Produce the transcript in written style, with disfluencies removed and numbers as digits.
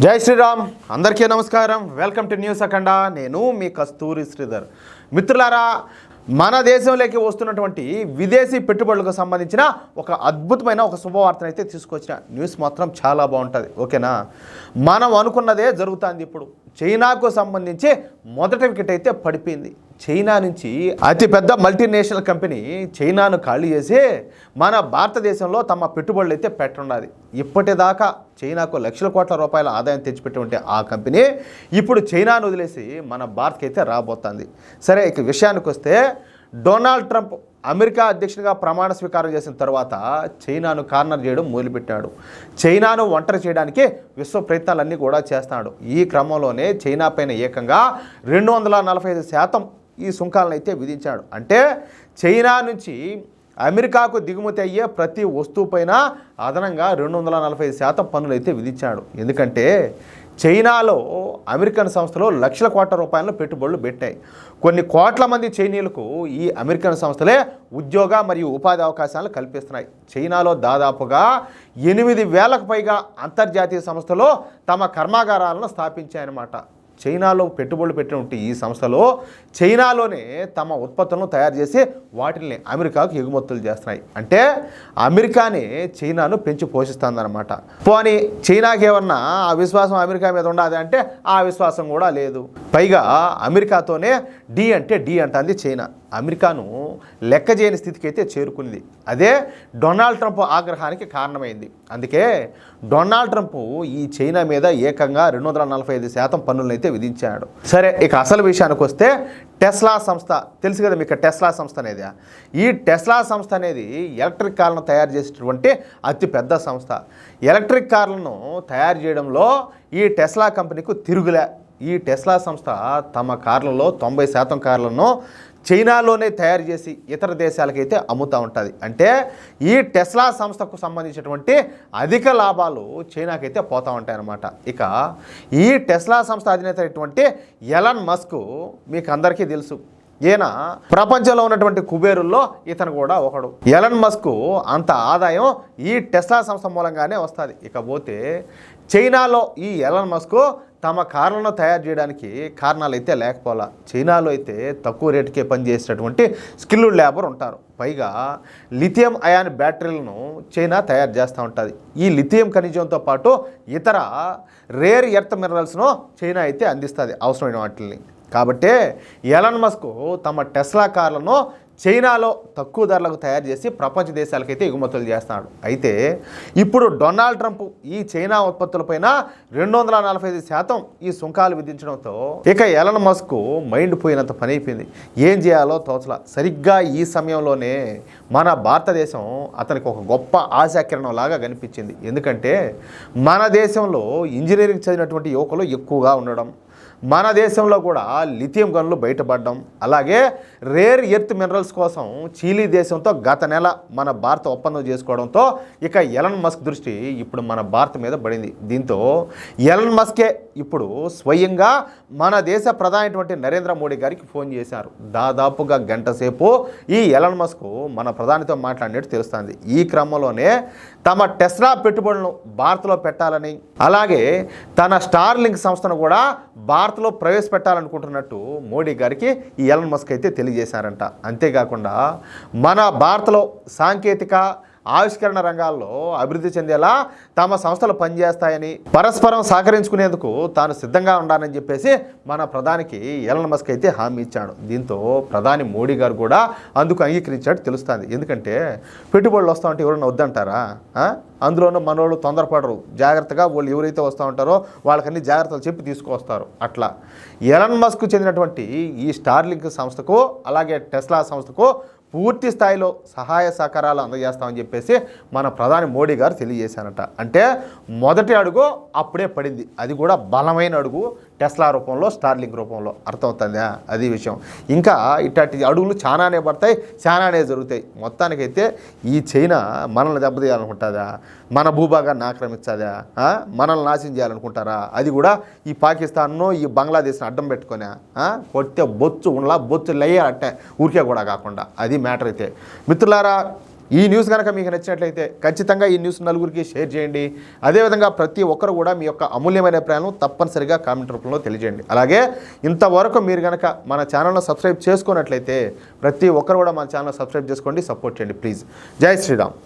జై శ్రీరామ్. అందరికీ నమస్కారం. వెల్కమ్ టు న్యూస్ అఖండ. నేను మీ కస్తూరి శ్రీధర్. మిత్రులారా, మన దేశంలోకి వస్తున్నటువంటి విదేశీ పెట్టుబడులకు సంబంధించిన ఒక అద్భుతమైన ఒక శుభవార్తను అయితే తీసుకొచ్చిన న్యూస్ మాత్రం చాలా బాగుంటుంది. ఓకేనా, మనం అనుకున్నదే జరుగుతుంది. ఇప్పుడు చైనాకు సంబంధించి మొదటి వికెట్ అయితే పడిపోయింది. చైనా నుంచి అతిపెద్ద మల్టీనేషనల్ కంపెనీ చైనాను ఖాళీ చేసి మన భారతదేశంలో తమ పెట్టుబడులు అయితే పెట్టున్నది. ఇప్పటిదాకా చైనాకు లక్షల కోట్ల రూపాయల ఆదాయం తెచ్చిపెట్టిన ఆ కంపెనీ ఇప్పుడు చైనాను వదిలేసి మన భారత్కి అయితే రాబోతుంది. సరే, ఇక విషయానికి వస్తే, డొనాల్డ్ ట్రంప్ అమెరికా అధ్యక్షుడిగా ప్రమాణ స్వీకారం చేసిన తర్వాత చైనాను కార్నర్ చేయడం మొదలుపెట్టాడు. చైనాను ఒంటరి చేయడానికి విశ్వ ప్రయత్నాలన్నీ కూడా చేస్తున్నాడు. ఈ క్రమంలోనే చైనా పైన ఏకంగా 245% ఈ సుంకాలను అయితే విధించాడు. అంటే చైనా నుంచి అమెరికాకు దిగుమతి అయ్యే ప్రతి వస్తువు పైన అదనంగా 245% పన్నులు అయితే విధించాడు. ఎందుకంటే చైనాలో అమెరికన్ సంస్థలు లక్షల కోట్ల రూపాయల పెట్టుబడులు పెట్టాయి. కొన్ని కోట్ల మంది చైనీయులకు ఈ అమెరికన్ సంస్థలే ఉద్యోగ మరియు ఉపాధి అవకాశాలను కల్పిస్తున్నాయి. చైనాలో దాదాపుగా 8,000కు పైగా అంతర్జాతీయ సంస్థలు తమ కర్మాగారాలను స్థాపించాయన్నమాట. చైనాలో పెట్టుబడులు పెట్టినటువంటి ఈ సంస్థలు చైనాలోనే తమ ఉత్పత్తులను తయారు చేసి వాటిని అమెరికాకు ఎగుమతులు చేస్తున్నాయి. అంటే అమెరికానే చైనాను పెంచి పోషిస్తుందన్నమాట. పోనీ చైనాకి ఏమన్నా ఆ విశ్వాసం అమెరికా మీద ఉండదు అంటే ఆ విశ్వాసం కూడా లేదు. పైగా అమెరికాతోనే డి అంటే డి అంటుంది చైనా. అమెరికాను లెక్క చేయని స్థితికి అయితే చేరుకుంది. అదే డొనాల్డ్ ట్రంప్ ఆగ్రహానికి కారణమైంది. అందుకే డొనాల్డ్ ట్రంప్ ఈ చైనా మీద ఏకంగా 245% పన్నులను అయితే విధించాడు. సరే, ఇక అసలు విషయానికి వస్తే, టెస్లా సంస్థ తెలుసు కదా మీకు. టెస్లా సంస్థ అనేది, ఈ టెస్లా సంస్థ అనేది ఎలక్ట్రిక్ కార్లను తయారు చేసేటువంటి అతిపెద్ద సంస్థ. ఎలక్ట్రిక్ కార్లను తయారు చేయడంలో ఈ టెస్లా కంపెనీకు తిరుగులే. ఈ టెస్లా సంస్థ తమ కార్లలో 90% కార్లను చైనాలోనే తయారు చేసి ఇతర దేశాలకైతే అమ్ముతూ ఉంటుంది. అంటే ఈ టెస్లా సంస్థకు సంబంధించినటువంటి అధిక లాభాలు చైనాకైతే పోతూ ఉంటాయి అన్నమాట. ఇక ఈ టెస్లా సంస్థ అధినేత అయినటువంటి ఎలాన్ మస్క్ మీకు అందరికీ తెలుసు. ఈయన ప్రపంచంలో ఉన్నటువంటి కుబేరుల్లో ఇతను కూడా ఒకడు. ఎలాన్ మస్క్ అంత ఆదాయం ఈ టెస్లా సంస్థ మూలంగానే వస్తుంది. ఇకపోతే చైనాలో ఈ ఎలాన్ మస్క్ తమ కార్లను తయారు చేయడానికి కారణాలు అయితే లేకపోలా. చైనాలో అయితే తక్కువ రేటుకే పనిచేసేటటువంటి స్కిల్డ్ లేబర్ ఉంటారు. పైగా లిథియం అయాన్ బ్యాటరీలను చైనా తయారు చేస్తూ ఉంటుంది. ఈ లిథియం ఖనిజంతో పాటు ఇతర రేర్ ఎర్త్ మినరల్స్ను చైనా అయితే అందిస్తుంది అవసరమైన వాటిని. కాబట్టే ఎలాన్ మస్క్ తమ టెస్లా కార్లను చైనాలో తక్కువ ధరలకు తయారు చేసి ప్రపంచ దేశాలకైతే ఎగుమతులు చేస్తున్నాడు. అయితే ఇప్పుడు డొనాల్డ్ ట్రంప్ ఈ చైనా ఉత్పత్తులపైన 245% ఈ సుంకాలు విధించడంతో ఇక ఎలాన్ మస్క్ మైండ్ పోయినంత పని అయిపోయింది. ఏం చేయాలో తోచలా. సరిగ్గా ఈ సమయంలోనే మన భారతదేశం అతనికి ఒక గొప్ప ఆశాకిరణం లాగా కనిపించింది. ఎందుకంటే మన దేశంలో ఇంజనీరింగ్ చదివినటువంటి యువకులు ఎక్కువగా ఉండడం, మన దేశంలో కూడా లిథియం గనులు బయటపడడం, అలాగే రేర్ ఎర్త్ మినరల్స్ కోసం చీలీ దేశంతో గత నెల మన భారత ఒప్పందం చేసుకోవడంతో ఇక ఎలాన్ మస్క్ దృష్టి ఇప్పుడు మన భారత్ మీద పడింది. దీంతో ఎలాన్ మస్కే ఇప్పుడు స్వయంగా మన దేశ ప్రధాని నరేంద్ర మోడీ గారికి ఫోన్ చేశారు. దాదాపుగా గంట సేపు ఈ ఎలాన్ మస్క్ మన ప్రధానితో మాట్లాడినట్టు తెలుస్తుంది. ఈ క్రమంలోనే తమ టెస్లా పెట్టుబడులను భారత్లో పెట్టాలని, అలాగే తన స్టార్ లింక్ సంస్థను కూడా భారత్లో ప్రవేశపెట్టాలనుకుంటున్నట్టు మోడీ గారికి ఈ ఎలాన్ మస్క్ అయితే తెలియజేశారంట. అంతేకాకుండా మన భారత్లో సాంకేతిక ఆవిష్కరణ రంగాల్లో అభివృద్ధి చెందేలా తమ సంస్థలు పనిచేస్తాయని, పరస్పరం సహకరించుకునేందుకు తాను సిద్ధంగా ఉండాలని చెప్పేసి మన ప్రధానికి ఎలాన్ మస్క్ అయితే హామీ ఇచ్చాడు. దీంతో ప్రధాని మోడీ గారు కూడా అందుకు అంగీకరించాడు తెలుస్తుంది. ఎందుకంటే పెట్టుబడులు వస్తూ ఉంటే ఎవరైనా వద్దంటారా? అందులోనూ మనోళ్ళు తొందరపడరు. జాగ్రత్తగా వాళ్ళు ఎవరైతే వస్తూ ఉంటారో వాళ్ళకన్నీ జాగ్రత్తలు చెప్పి తీసుకువస్తారు. అట్లా ఎలాన్ మస్క్ చెందినటువంటి ఈ స్టార్లింక్ సంస్థకు, అలాగే టెస్లా సంస్థకు పూర్తి స్థాయిలో సహాయ సహకారాలు అందజేస్తామని చెప్పేసి మన ప్రధాని మోడీ గారు తెలియజేశారట. అంటే మొదటి అడుగు అప్పుడే పడింది. అది కూడా బలమైన అడుగు, టెస్లా రూపంలో, స్టార్లింక్ రూపంలో. అర్థమవుతుందా? అది విషయం. ఇంకా ఇట్లాంటి అడుగులు చాలానే పడతాయి, చాలానే జరుగుతాయి. మొత్తానికైతే ఈ చైనా మనల్ని దెబ్బతీయాలనుకుంటుందా? మన భూభాగాన్ని ఆక్రమించదా? మనల్ని నాశనం చేయాలనుకుంటారా? అది కూడా ఈ పాకిస్తాన్ను, ఈ బంగ్లాదేశ్ని అడ్డం పెట్టుకొని కొడితే బొచ్చు ఉండలా, బొచ్చు లయ్య అంటే ఊరికే కూడా కాకుండా. అది మ్యాటర్ అయితే. మిత్రులారా, ఈ న్యూస్ కనుక మీకు నచ్చినట్లయితే ఖచ్చితంగా ఈ న్యూస్ నలుగురికి షేర్ చేయండి. అదేవిధంగా ప్రతి ఒక్కరు కూడా మీ యొక్క అమూల్యమైన అభిప్రాయాలను తప్పనిసరిగా కామెంట్ రూపంలో తెలియజేయండి. అలాగే ఇంతవరకు మీరు కనుక మన ఛానల్ను సబ్స్క్రైబ్ చేసుకున్నట్లయితే ప్రతి ఒక్కరు కూడా మన ఛానల్ సబ్స్క్రైబ్ చేసుకోండి, సపోర్ట్ చేయండి ప్లీజ్. జై శ్రీరామ్.